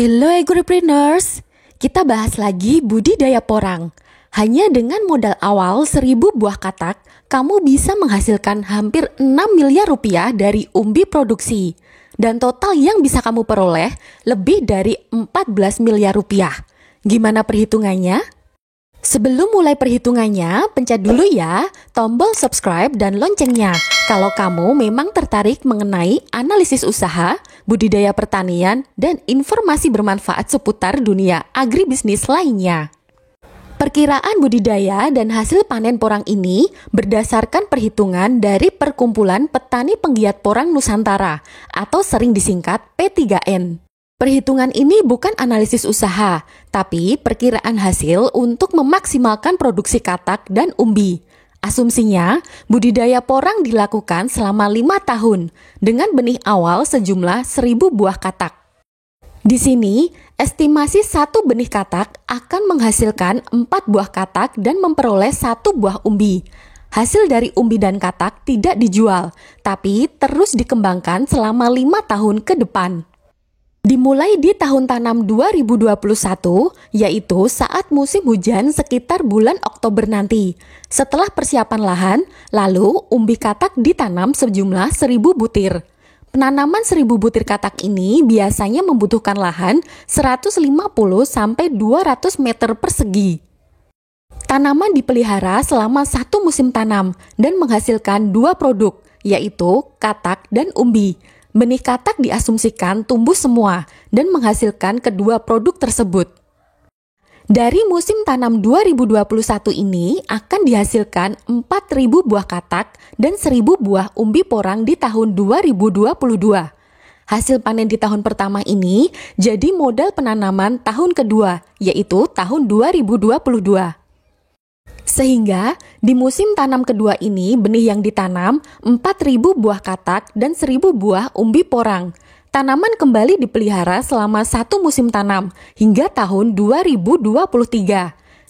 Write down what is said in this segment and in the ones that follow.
Hello agripreneurs, kita bahas lagi budidaya porang. Hanya dengan modal awal 1.000 buah katak, kamu bisa menghasilkan hampir 6 miliar rupiah dari umbi produksi. Dan total yang bisa kamu peroleh lebih dari 14 miliar rupiah. Gimana perhitungannya? Sebelum mulai perhitungannya, pencet dulu ya tombol subscribe dan loncengnya. Kalau kamu memang tertarik mengenai analisis usaha, budidaya pertanian, dan informasi bermanfaat seputar dunia agribisnis lainnya. Perkiraan budidaya dan hasil panen porang ini berdasarkan perhitungan dari Perkumpulan Petani Penggiat Porang Nusantara atau sering disingkat P3N. Perhitungan ini bukan analisis usaha, tapi perkiraan hasil untuk memaksimalkan produksi katak dan umbi. Asumsinya, budidaya porang dilakukan selama 5 tahun dengan benih awal sejumlah 1.000 buah katak. Di sini, estimasi satu benih katak akan menghasilkan 4 buah katak dan memperoleh 1 buah umbi. Hasil dari umbi dan katak tidak dijual, tapi terus dikembangkan selama 5 tahun ke depan. Dimulai di tahun tanam 2021, yaitu saat musim hujan sekitar bulan Oktober nanti. Setelah persiapan lahan, lalu umbi katak ditanam sejumlah 1.000 butir. Penanaman 1.000 butir katak ini biasanya membutuhkan lahan 150-200 meter persegi. Tanaman dipelihara selama 1 musim tanam dan menghasilkan 2 produk, yaitu katak dan umbi. Benih katak diasumsikan tumbuh semua dan menghasilkan kedua produk tersebut. Dari musim tanam 2021 ini akan dihasilkan 4.000 buah katak dan 1.000 buah umbi porang di tahun 2022. Hasil panen di tahun pertama ini jadi modal penanaman tahun kedua, yaitu tahun 2022. Sehingga di musim tanam kedua ini benih yang ditanam 4.000 buah katak dan 1.000 buah umbi porang. Tanaman kembali dipelihara selama 1 musim tanam hingga tahun 2023.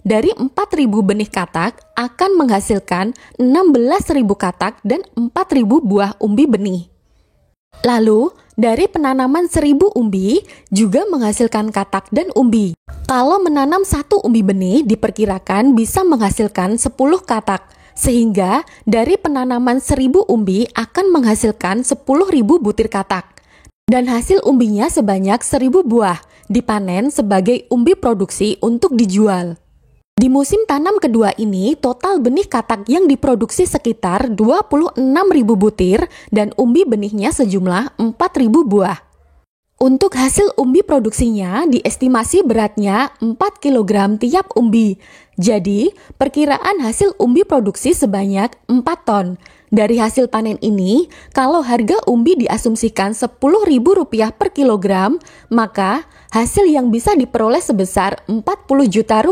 Dari 4.000 benih katak akan menghasilkan 16.000 katak dan 4.000 buah umbi benih. Lalu, dari penanaman 1.000 umbi juga menghasilkan katak dan umbi. Kalau menanam 1 umbi benih diperkirakan bisa menghasilkan 10 katak, sehingga dari penanaman 1.000 umbi akan menghasilkan 10.000 butir katak. Dan hasil umbinya sebanyak 1.000 buah, dipanen sebagai umbi produksi untuk dijual. Di musim tanam kedua ini, total benih katak yang diproduksi sekitar 26.000 butir dan umbi benihnya sejumlah 4.000 buah. Untuk hasil umbi produksinya diestimasi beratnya 4 kg tiap umbi. Jadi, perkiraan hasil umbi produksi sebanyak 4 ton. Dari hasil panen ini, kalau harga umbi diasumsikan Rp10.000 per kilogram, maka hasil yang bisa diperoleh sebesar Rp40 juta.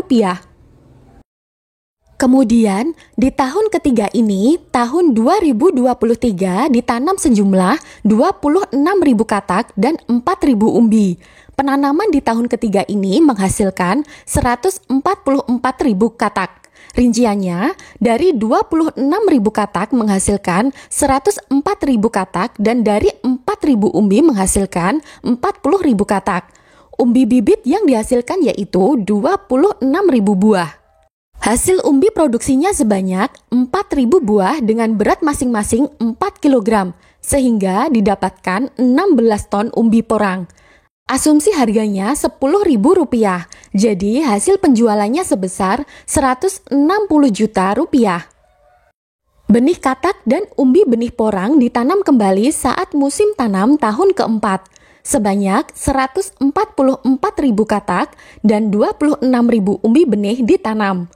Kemudian, di tahun ketiga ini, tahun 2023 ditanam sejumlah 26.000 katak dan 4.000 umbi. Penanaman di tahun ketiga ini menghasilkan 144.000 katak. Rinciannya, dari 26.000 katak menghasilkan 104.000 katak dan dari 4.000 umbi menghasilkan 40.000 katak. Umbi bibit yang dihasilkan yaitu 26.000 buah. Hasil umbi produksinya sebanyak 4.000 buah dengan berat masing-masing 4 kg, sehingga didapatkan 16 ton umbi porang. Asumsi harganya Rp10.000, jadi hasil penjualannya sebesar Rp160 juta. Benih katak dan umbi benih porang ditanam kembali saat musim tanam tahun keempat. Sebanyak 144.000 katak dan 26.000 umbi benih ditanam.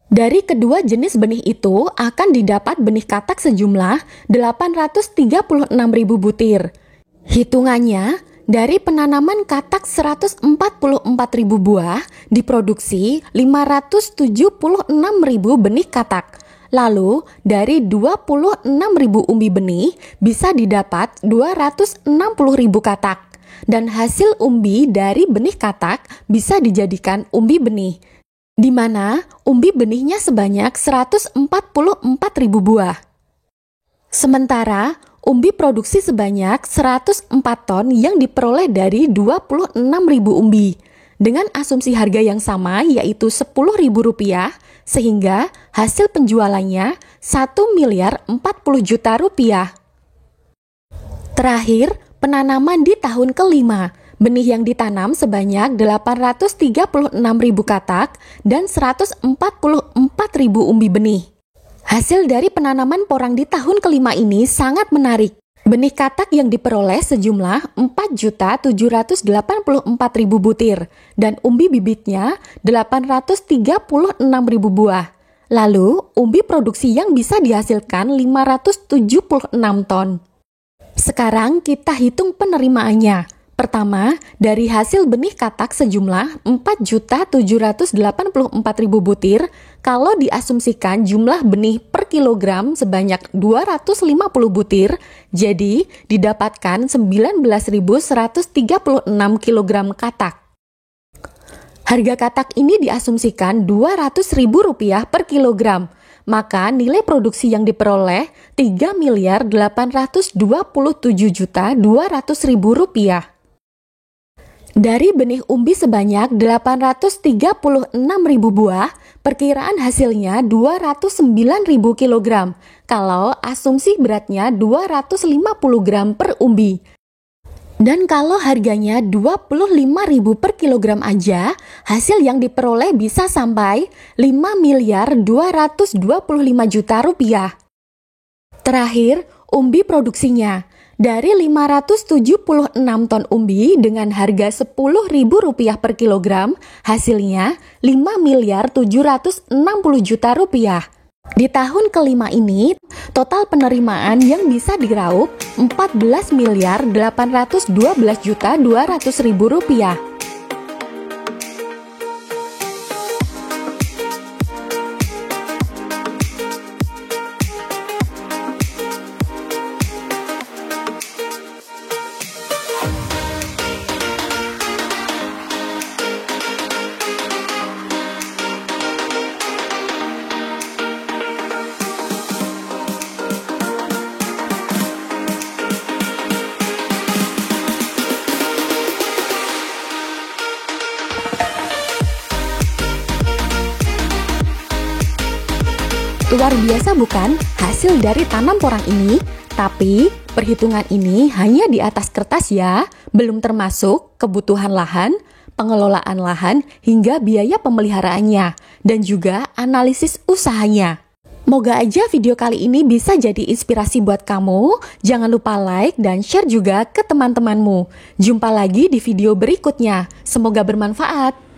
Dari kedua jenis benih itu akan didapat benih katak sejumlah 836.000 butir. Hitungannya, dari penanaman katak 144.000 buah, diproduksi 576.000 benih katak. Lalu, dari 26.000 umbi benih bisa didapat 260.000 katak. Dan hasil umbi dari benih katak bisa dijadikan umbi benih, di mana umbi benihnya sebanyak 144.000 buah. Sementara umbi produksi sebanyak 104 ton yang diperoleh dari 26.000 umbi. Dengan asumsi harga yang sama yaitu Rp10.000, sehingga hasil penjualannya 1.040.000.000 rupiah. Terakhir, penanaman di tahun kelima. Benih yang ditanam sebanyak 836.000 katak dan 144.000 umbi benih. Hasil dari penanaman porang di tahun kelima ini sangat menarik. Benih katak yang diperoleh sejumlah 4.784.000 butir dan umbi bibitnya 836.000 buah. Lalu, umbi produksi yang bisa dihasilkan 576 ton. Sekarang kita hitung penerimaannya. Pertama, dari hasil benih katak sejumlah 4.784.000 butir, kalau diasumsikan jumlah benih per kilogram sebanyak 250 butir, jadi didapatkan 19.136 kilogram katak. Harga katak ini diasumsikan Rp200.000 per kilogram, maka nilai produksi yang diperoleh Rp3.827.200.000. Dari benih umbi sebanyak 836.000 buah, perkiraan hasilnya 209.000 kg, kalau asumsi beratnya 250 gram per umbi. Dan kalau harganya 25.000 per kilogram aja, hasil yang diperoleh bisa sampai 5.225.000.000 rupiah. Terakhir, umbi produksinya. Dari 576 ton umbi dengan harga Rp10.000 per kilogram, hasilnya 5.760.000.000 rupiah. Di tahun kelima ini, total penerimaan yang bisa diraup 14.812.200.000 rupiah. Luar biasa bukan hasil dari tanam porang ini? Tapi perhitungan ini hanya di atas kertas ya, belum termasuk kebutuhan lahan, pengelolaan lahan, hingga biaya pemeliharaannya, dan juga analisis usahanya. Moga aja video kali ini bisa jadi inspirasi buat kamu. Jangan lupa like dan share juga ke teman-temanmu. Jumpa lagi di video berikutnya. Semoga bermanfaat.